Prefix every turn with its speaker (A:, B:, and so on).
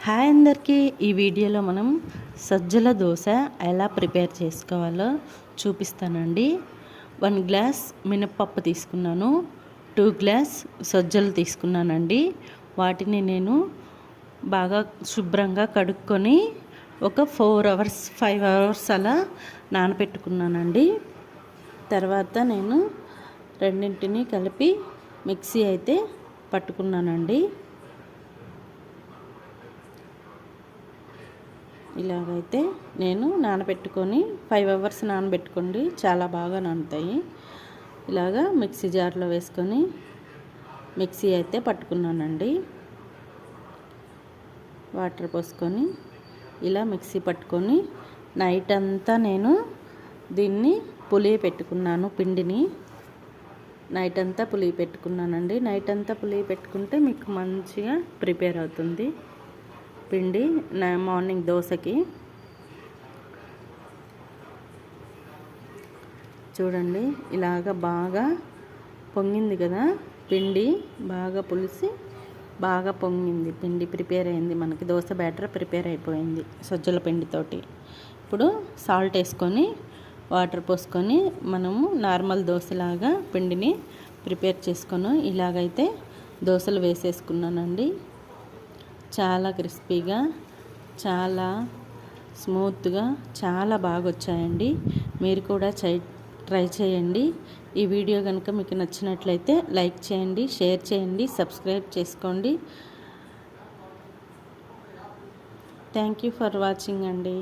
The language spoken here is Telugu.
A: హాయ్ అందరికీ. ఈ వీడియోలో మనం సజ్జల దోశ ఎలా ప్రిపేర్ చేసుకోవాలో చూపిస్తానండి. 1 గ్లాస్ మినప్పప్పు తీసుకున్నాను, 2 గ్లాస్ సజ్జలు తీసుకున్నానండి. వాటిని నేను బాగా శుభ్రంగా కడుక్కొని ఒక 4 అవర్స్ 5 అవర్స్ అలా నానబెట్టుకున్నానండి. తర్వాత నేను రెండింటిని కలిపి మిక్సీ అయితే పట్టుకున్నానండి. ఇలాగైతే నేను నానబెట్టుకొని 5 అవర్స్ నానబెట్టుకోండి, చాలా బాగా నానుతాయి. ఇలాగా మిక్సీ జార్లో వేసుకొని మిక్సీ అయితే పట్టుకున్నానండి. వాటర్ పోసుకొని ఇలా మిక్సీ పట్టుకొని నైట్ అంతా నేను దీన్ని పులియ పెట్టుకున్నాను. పిండిని నైట్ అంతా పులియ పెట్టుకున్నానండి. నైట్ అంతా పులియ పెట్టుకుంటే మీకు మంచిగా ప్రిపేర్ అవుతుంది పిండి మార్నింగ్ దోశకి. చూడండి, ఇలాగ బాగా పొంగింది కదా పిండి, బాగా పులిసి బాగా పొంగింది పిండి. ప్రిపేర్ అయింది, మనకి దోశ బ్యాటర్ ప్రిపేర్ అయిపోయింది సజ్జల పిండితోటి. ఇప్పుడు సాల్ట్ వేసుకొని వాటర్ పోసుకొని మనము నార్మల్ దోశలాగా పిండిని ప్రిపేర్ చేసుకొని ఇలాగైతే దోశలు వేసేసుకున్నానండి. చాలా క్రిస్పీగా, చాలా స్మూత్గా, చాలా బాగా వచ్చాయండి. మీరు కూడా ట్రై చేయండి. ఈ వీడియో కనుక మీకు నచ్చినట్లయితే లైక్ చేయండి, షేర్ చేయండి, సబ్స్క్రైబ్ చేసుకోండి. థ్యాంక్ యూ ఫర్ వాచింగ్ అండి.